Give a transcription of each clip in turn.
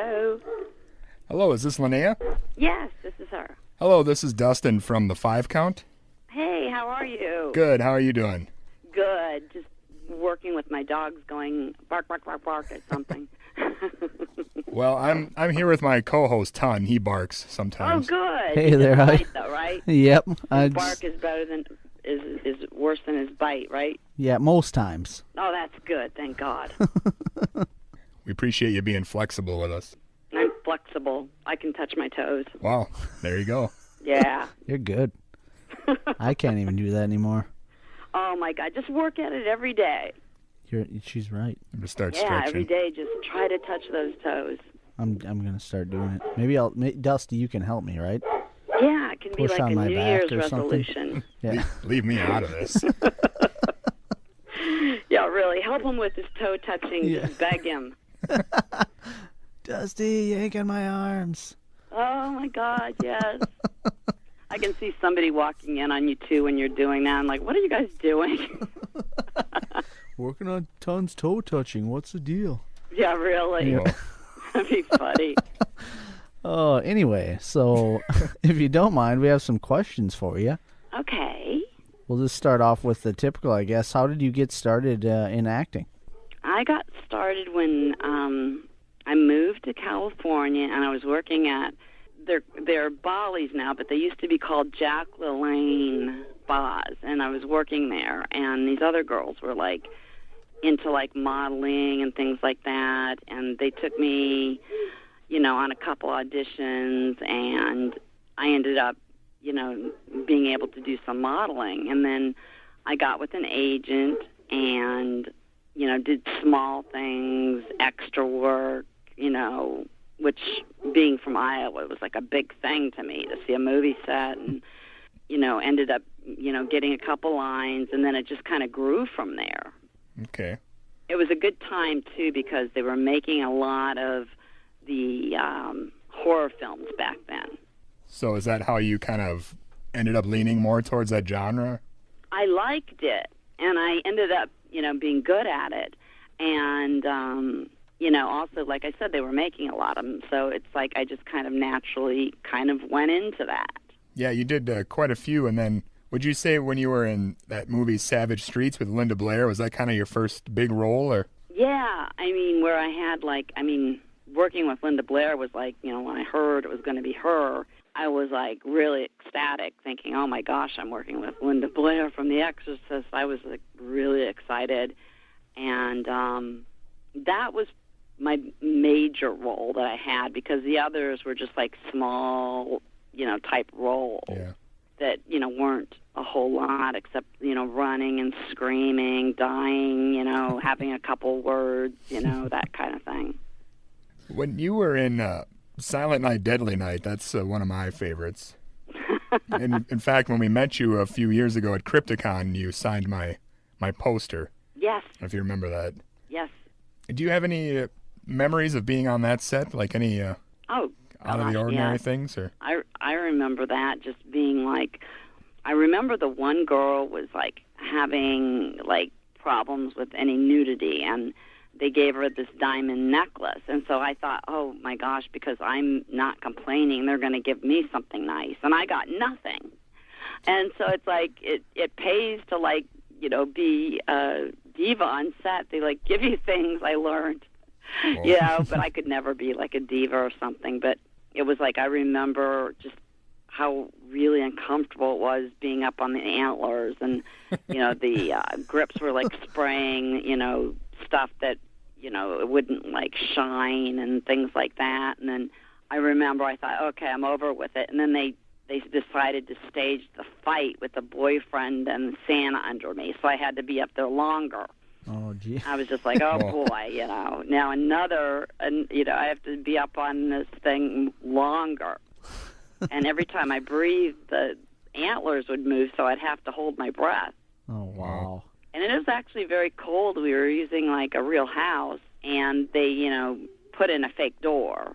Hello? Hello, is this Linnea? Yes, this is her. Hello, this is Dustin from the 5 Count. Hey, how are you? Good, how are you doing? Good. Just working with my dogs going bark, bark, bark, bark at something. Well, I'm here with my co-host, Ton. He barks Oh, sometimes. good. Hey He there, doesn't hi. bite, though, right? Yep. His bark is better than is worse than his bite, right? Yeah, most times. Oh, that's good. Thank God. We appreciate you being flexible with us. I'm flexible. I can touch my toes. Wow, there you go. Yeah. You're good. I can't even do that anymore. Oh my God. Just work at it every day. She's right. I'm gonna start Yeah, stretching. every day. Just try to touch those toes. I'm gonna start doing it. Maybe Dusty, you can help me, right? Yeah, it can be Push like on a my New back Year's or something. resolution. Yeah. Leave me out of this. Yeah, really. Help him with his toe touching. Yeah. Just beg him. Dusty, yank on my arms. Oh, my God, yes. I can see somebody walking in on you, too, when you're doing that. I'm like, what are you guys doing? Working on Ton's toe touching. What's the deal? Yeah, really. Yeah. That'd be funny. Oh, anyway, so if you don't mind, we have some questions for you. Okay. We'll just start off with the typical, I guess. How did you get started in acting? I got started when I moved to California, and I was working at, they're Bollies now, but they used to be called Jack LaLanne Spas, and I was working there, and these other girls were, like, into, like, modeling and things like that, and they took me, you know, on a couple auditions, and I ended up, you know, being able to do some modeling, and then I got with an agent and, you know, did small things, extra work, you know, which being from Iowa was like a big thing to me to see a movie set, and, you know, ended up, you know, getting a couple lines, and then it just kind of grew from there. Okay. It was a good time, too, because they were making a lot of the horror films back then. So is that how you kind of ended up leaning more towards that genre? I liked it, and I ended up, you know, being good at it. And, you know, also, like I said, they were making a lot of them, so it's like I just kind of naturally kind of went into that. Yeah, you did quite a few, and then would you say when you were in that movie Savage Streets with Linda Blair, was that kind of your first big role? Or? Yeah, I mean, where I had, like, working with Linda Blair was like, you know, when I heard it was going to be her, I was, like, really ecstatic, thinking, oh, my gosh, I'm working with Linda Blair from The Exorcist. I was, like, really excited. And that was my major role that I had, because the others were just, like, small, you know, type roles that, you know, weren't a whole lot except, you know, running and screaming, dying, you know, having a couple words, you know, that kind of thing. When you were in Silent Night, Deadly Night, that's one of my favorites. In fact, when we met you a few years ago at Crypticon, you signed my poster. Yes. I don't know if you remember that. Yes. Do you have any memories of being on that set? Like any out of the ordinary things? Or I remember that, just being like, I remember the one girl was like having like problems with any nudity, and they gave her this diamond necklace. And so I thought, oh my gosh, because I'm not complaining, they're going to give me something nice. And I got nothing. And so it's like, it pays to, like, you know, be a diva on set. They, like, give you things, I learned. Well. You know, but I could never be like a diva or something. But it was like, I remember just how really uncomfortable it was being up on the antlers, and, you know, the grips were like spraying, you know, stuff that, you know, it wouldn't like shine and things like that. And then I remember I thought, okay, I'm over with it. And then they decided to stage the fight with the boyfriend and Santa under me, so I had to be up there longer. Oh, gee. I was just like, oh, boy, you know. Now you know, I have to be up on this thing longer. And every time I breathed, the antlers would move, so I'd have to hold my breath. Oh, wow. And it was actually very cold. We were using, like, a real house, and they, you know, put in a fake door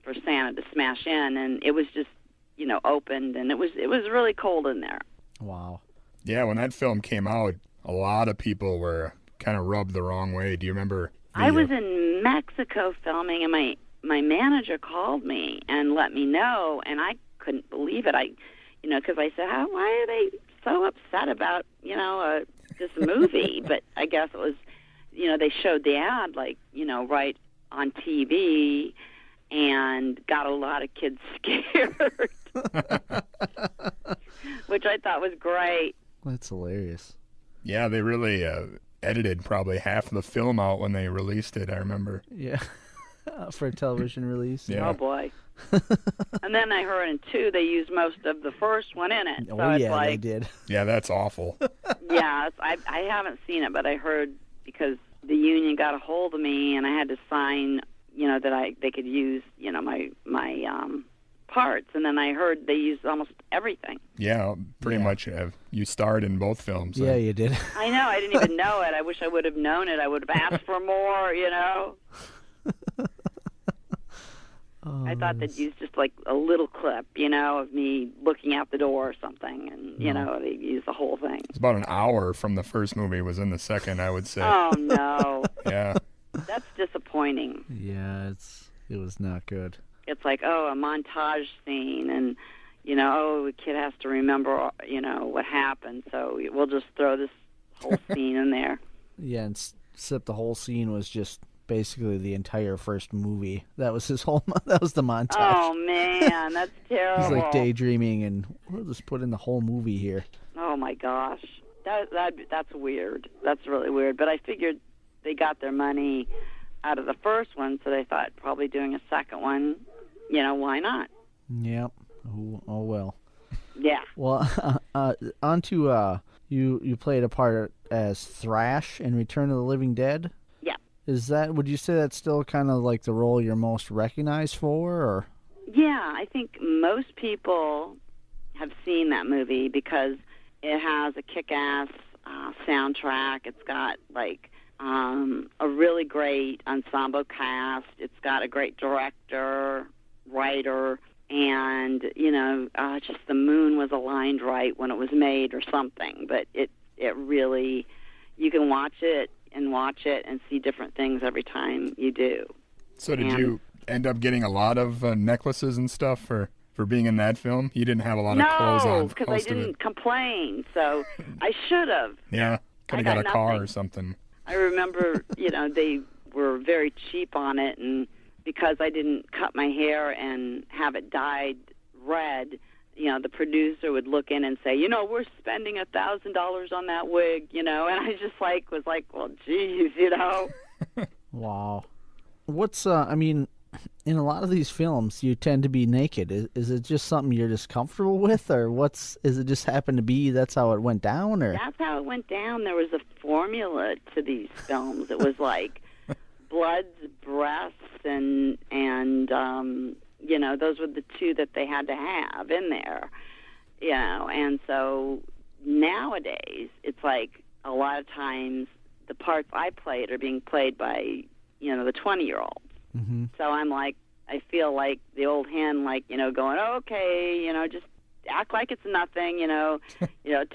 for Santa to smash in, and it was just, you know, opened, and it was really cold in there. Wow. Yeah, when that film came out, a lot of people were kind of rubbed the wrong way. Do you remember? I was in Mexico filming, and my manager called me and let me know, and I couldn't believe it. Because I said, why are they so upset about, this movie? But I guess it was, they showed the ad, right on TV, and got a lot of kids scared, which I thought was great. That's hilarious. Yeah, they really edited probably half of the film out when they released it, I remember. Yeah, for a television release. Yeah. Oh, boy. And then I heard in 2 they used most of the first one in it. So Oh, it's yeah, like, they did. Yeah, that's awful. Yeah, I haven't seen it, but I heard because the union got a hold of me and I had to sign, that they could use, my parts. And then I heard they used almost everything. Yeah, pretty much you starred in both films. Yeah, you did. I know. I didn't even know it. I wish I would have known it. I would have asked for more, Oh, I thought they'd use just like a little clip, of me looking out the door or something. And, they'd use the whole thing. It's about an hour from the first movie was in the second, I would say. Oh, no. Yeah. That's disappointing. Yeah, it was not good. It's like, a montage scene, and, the kid has to remember, what happened, so we'll just throw this whole scene in there. Yeah, and except the whole scene was just basically the entire first movie. That was that was the montage. Oh, man, that's terrible. He's like daydreaming, and we'll just put in the whole movie here. Oh, my gosh. That's weird. That's really weird, but I figured they got their money out of the first one, so they thought probably doing a second one, why not? Yep. Oh well. Yeah. Well, on to you played a part as Thrash in Return of the Living Dead. Yeah. Would you say that's still kind of like the role you're most recognized for, or? Yeah, I think most people have seen that movie because it has a kick-ass soundtrack. It's got a really great ensemble cast. It's got a great director, writer, and just the moon was aligned right when it was made or something. But it really, you can watch it and see different things every time you do. So did you end up getting a lot of necklaces and stuff for being in that film? You didn't have a lot of clothes on. No, because I didn't complain, so I should have. Yeah, could have got a car or something. I remember, they were very cheap on it, and because I didn't cut my hair and have it dyed red, the producer would look in and say, we're spending $1,000 on that wig, and I just was like, well, geez, Wow. What's in a lot of these films, you tend to be naked. Is it just something you're just comfortable with, or is it just happened to be that's how it went down, or? That's how it went down. There was a formula to these films. It was like bloods, breasts, and those were the two that they had to have in there, and so nowadays it's like a lot of times the parts I played are being played by, the 20-year-olds. Mm-hmm. So I feel like the old hen, going, okay, just act like it's nothing,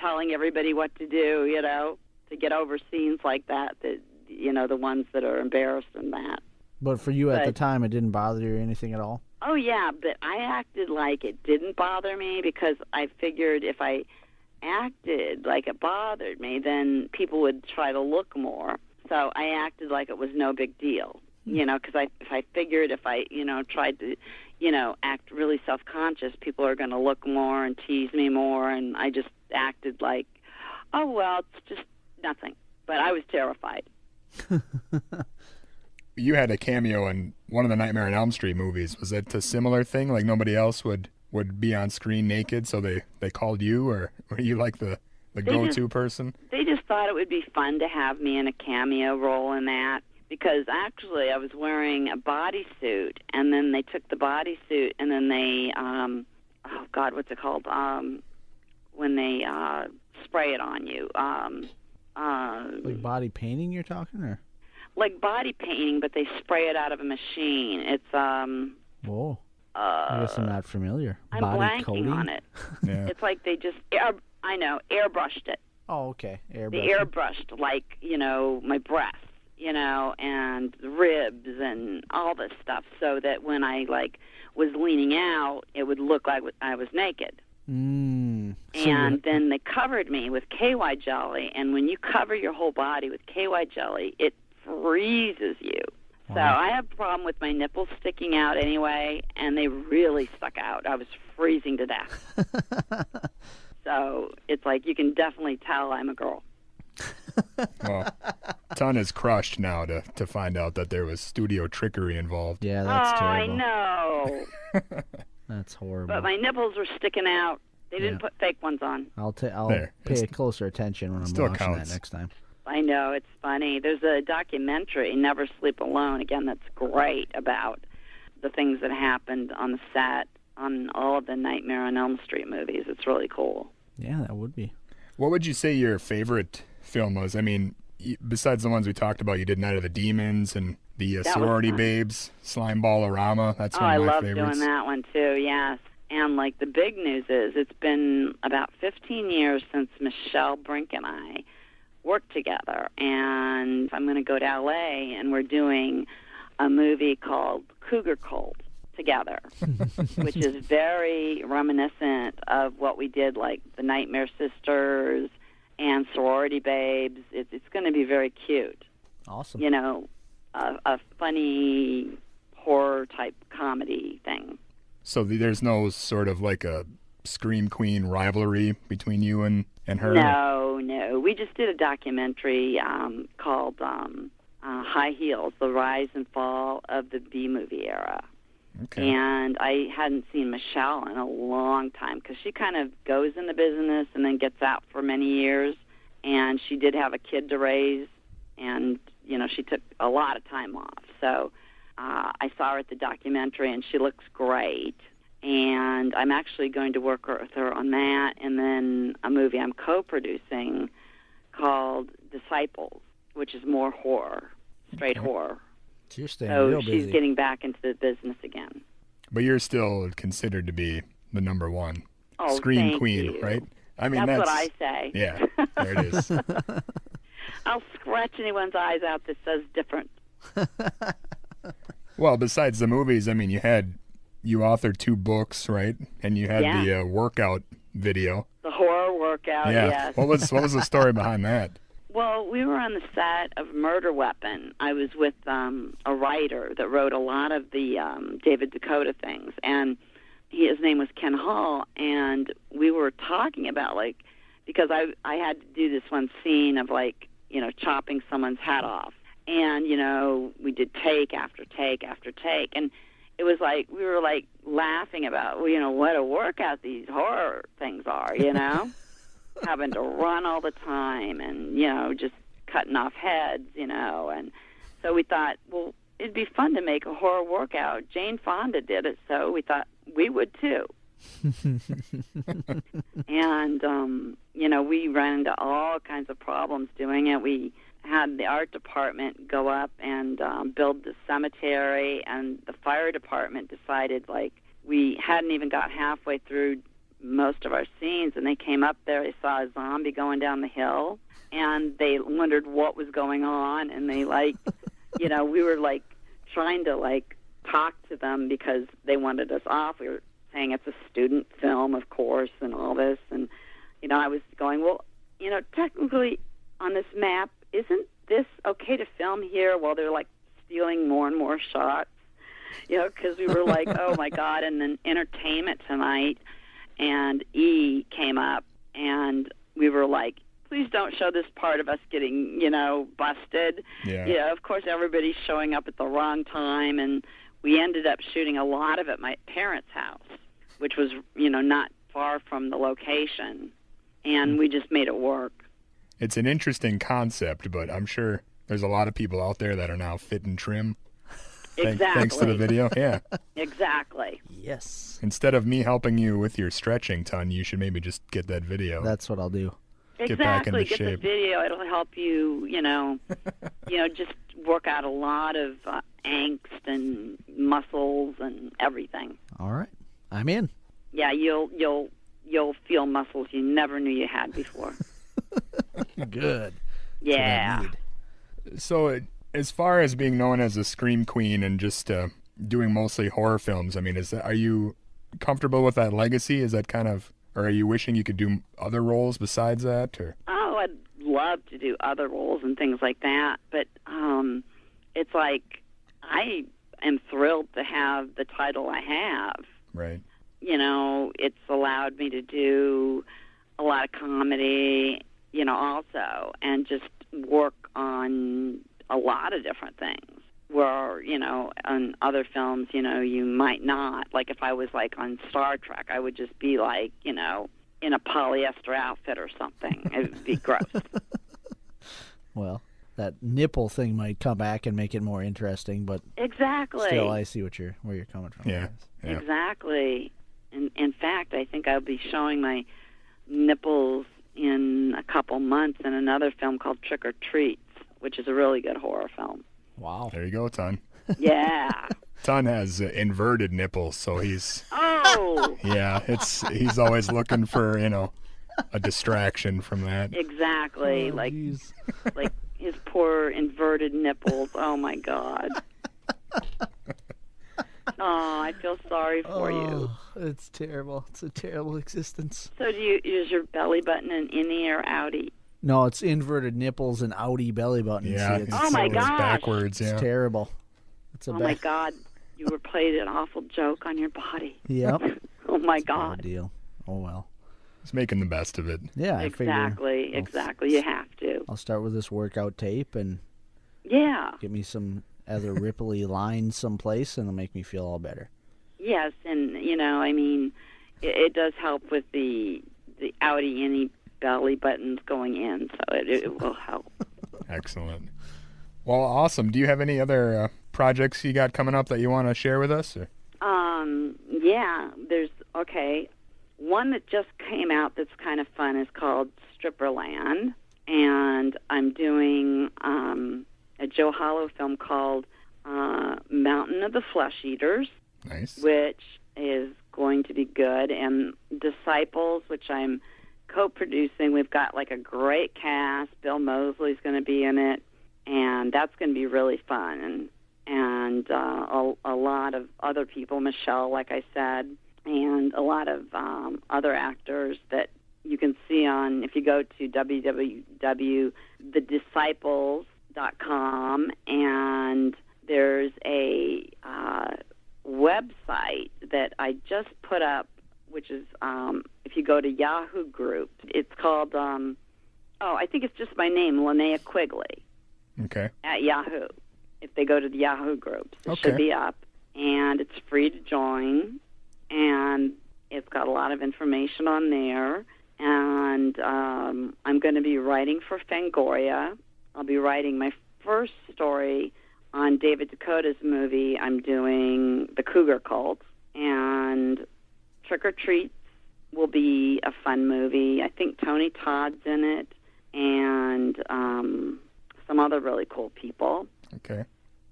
telling everybody what to do, to get over scenes like that, the ones that are embarrassed and that. But for you at the time, it didn't bother you or anything at all? Oh, yeah, but I acted like it didn't bother me because I figured if I acted like it bothered me, then people would try to look more. So I acted like it was no big deal. Because I figured if I, tried to, act really self-conscious, people are going to look more and tease me more, and I just acted like, oh, well, it's just nothing. But I was terrified. You had a cameo in one of the Nightmare on Elm Street movies. Was it a similar thing? Like nobody else would be on screen naked, so they called you, or were you like the go-to person? They just thought it would be fun to have me in a cameo role in that. Because actually I was wearing a bodysuit, and then they took the bodysuit, and then they, what's it called? When they spray it on you. Like body painting you're talking, or? Like body painting, but they spray it out of a machine. It's, Whoa. I guess I'm not familiar. I'm body blanking coating? on it. Yeah. It's like they just, airbrushed it. Oh, okay. They airbrushed, my breasts. and ribs and all this stuff, so that when I was leaning out, it would look like I was naked. And then they covered me with KY jelly, and when you cover your whole body with KY jelly, it freezes you. Wow. So I have a problem with my nipples sticking out anyway, and they really stuck out. I was freezing to death. So it's like you can definitely tell I'm a girl. Well, Ton is crushed now to find out that there was studio trickery involved. Yeah, that's terrible. I know. That's horrible. But my nipples were sticking out. They didn't put fake ones on. I'll pay closer attention when I'm watching that next time. I know, it's funny. There's a documentary, Never Sleep Alone, again, that's great about the things that happened on the set on all of the Nightmare on Elm Street movies. It's really cool. Yeah, that would be. What would you say your favorite film was? I mean, besides the ones we talked about, you did Night of the Demons and the Sorority Babes, Slime Ball-orama. That's one of my favorites. I love doing that one too, yes. And the big news is it's been about 15 years since Michelle Brink and I worked together. And I'm going to go to L.A. and we're doing a movie called Cougar Cold together, which is very reminiscent of what we did, like the Nightmare Sisters and Sorority Babes. It's going to be very cute. Awesome. A funny horror-type comedy thing. So there's no sort of like a Scream Queen rivalry between you and her? No. We just did a documentary called High Heels, The Rise and Fall of the B-movie era. Okay. And I hadn't seen Michelle in a long time because she kind of goes in the business and then gets out for many years. And she did have a kid to raise, and, she took a lot of time off. So I saw her at the documentary, and she looks great. And I'm actually going to work with her on that, and then a movie I'm co-producing called Disciples, which is more horror, straight horror. So you're staying real busy. She's getting back into the business again. But you're still considered to be the number one Scream Queen, you. Right? I mean, that's what I say. Yeah, there it is. I'll scratch anyone's eyes out that says different. Well, besides the movies, I mean, you authored 2 books, right? And you had the workout video. The horror workout, yes. What was the story behind that? Well, we were on the set of Murder Weapon. I was with a writer that wrote a lot of the David Dakota things, and his name was Ken Hall, and we were talking about, because I had to do this one scene of, chopping someone's head off. And, we did take after take after take. And it was we were laughing about, what a workout these horror things are, having to run all the time and, just cutting off heads, And so we thought, well, it'd be fun to make a horror workout. Jane Fonda did it, so we thought we would too. And, we ran into all kinds of problems doing it. We had the art department go up and build the cemetery, and the fire department decided, we hadn't even got halfway through most of our scenes, and they came up there, they saw a zombie going down the hill, and they wondered what was going on, and they, we were, trying to, talk to them because they wanted us off. We were saying it's a student film, of course, and all this, and, I was going, well, technically on this map, isn't this okay to film here while they're, stealing more and more shots? Because we were oh, my God. And then Entertainment Tonight and E came up, and we were please don't show this part of us getting, busted. Yeah. Of course, everybody's showing up at the wrong time, and we ended up shooting a lot of it at my parents' house, which was, not far from the location, and we just made it work. It's an interesting concept, but I'm sure there's a lot of people out there that are now fit and trim. Exactly. Thanks to the video, yeah. Exactly. Yes. Instead of me helping you with your stretching, Ton, you should maybe just get that video. That's what I'll do. Get back into Get shape. the video. It'll help you, just work out a lot of angst and muscles and everything. All right. I'm in. Yeah, you'll feel muscles you never knew you had before. Good. Yeah. So As far as being known as a scream queen and just doing mostly horror films, I mean, are you comfortable with that legacy? Is that kind of, or are you wishing you could do other roles besides that? Or Oh, I'd love to do other roles and things like that, but it's like I am thrilled to have the title I have. right? It's allowed me to do a lot of comedy, also, and just work on a lot of different things where, on other films, you might not. Like if I was like on Star Trek, I would just be like, in a polyester outfit or something. It would be gross. Well, that nipple thing might come back and make it more interesting, but Exactly. still, I see where you're coming from. Yeah. Yeah. Exactly. And in fact, I think I'll be showing my nipples in a couple months in another film called Trick or Treats, which is a really good horror film. Wow. There you go, Ton. Yeah. Ton has inverted nipples, so he's Oh, he's always looking for a distraction from that. exactly. Oh, like geez. like his poor inverted nipples. Oh my God. Oh, I feel sorry for you. It's terrible. It's a terrible existence. So is your belly button an innie or outie? No, it's inverted nipples and outie belly buttons. Yeah. See, it's, Oh, my it's gosh. backwards. it's Yeah. terrible. It's a Oh my God. You were played an awful joke on your body. Yep. Oh my Bad God. deal. Oh well. He's making the best of it. Yeah, I Exactly. figure Exactly. You have to. I'll start with this workout tape and Yeah. get me some other ripply lines someplace, and it'll make me feel all better. Yes, and it does help with the outie innie belly buttons going in, so it will help. Excellent. Well, awesome. Do you have any other projects you got coming up that you want to share with us? Or? Yeah, there's one that just came out that's kind of fun is called Stripperland, and I'm doing a Joe Hollow film called Mountain of the Flesh Eaters, Nice. which is going to be good, and Disciples, which I'm co-producing. We've got like a great cast. Bill Moseley's going to be in it, and that's going to be really fun. And a lot of other people, Michelle, like I said, and a lot of other actors that you can see on, if you go to www.thedisciples.com, and there's a website that I just put up, which is, if you go to Yahoo Group, it's called, I think it's just my name, Linnea Quigley, Okay. at Yahoo. If they go to the Yahoo Groups, it should be up, and it's free to join, and it's got a lot of information on there, and I'm going to be writing for Fangoria. I'll be writing my first story on David Dakota's movie. I'm doing The Cougar Cold, and Trick or Treats will be a fun movie. I think Tony Todd's in it, and some other really cool people. Okay.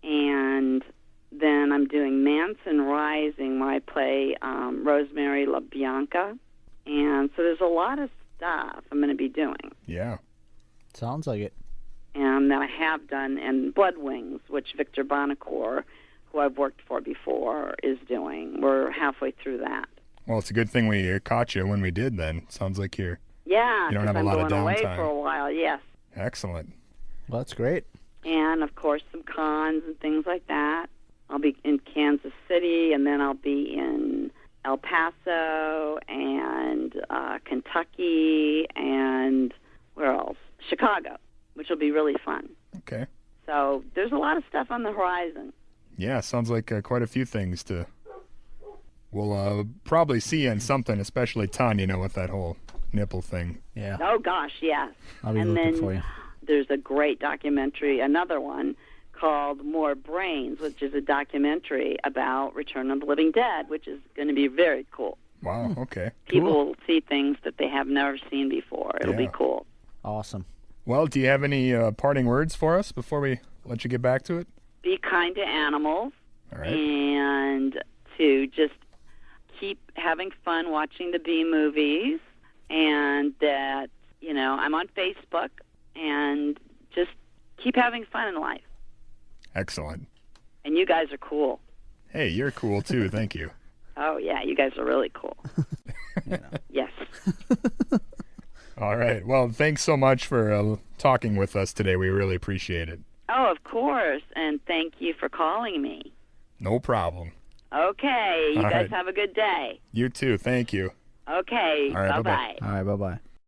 And then I'm doing Manson Rising, where I play Rosemary LaBianca. And so there's a lot of stuff I'm going to be doing. Yeah. Sounds like it. And that I have done, and Blood Wings, which Victor Bonacore, who I've worked for before, is doing. We're halfway through that. Well, it's a good thing we caught you when we did then. Sounds like you Yeah, don't 'cause have a I'm lot of going away downtime. for a while, yes. Excellent. Well, that's great. And, of course, some cons and things like that. I'll be in Kansas City, and then I'll be in El Paso and Kentucky and where else? Chicago, which will be really fun. Okay. So there's a lot of stuff on the horizon. Yeah, sounds like quite a few things to. We'll probably see you in something, especially Ton, with that whole nipple thing. Yeah. Oh, gosh, yes. I'll be and looking then for you. there's a great documentary, another one, called More Brains, which is a documentary about Return of the Living Dead, which is going to be very cool. Wow, okay. People Cool. will see things that they have never seen before. It'll be Yeah. cool. Awesome. Well, do you have any parting words for us before we let you get back to it? Be kind to animals, All right. and to just keep having fun watching the B movies, and that, I'm on Facebook, and just keep having fun in life. Excellent. And you guys are cool. Hey, you're cool too. Thank you. Oh, yeah, you guys are really cool. Yes. All right. Well, thanks so much for talking with us today. We really appreciate it. Oh, of course. And thank you for calling me. No problem. Okay. You All guys right. have a good day. You too. Thank you. Okay. All right, Bye-bye. All right, bye-bye.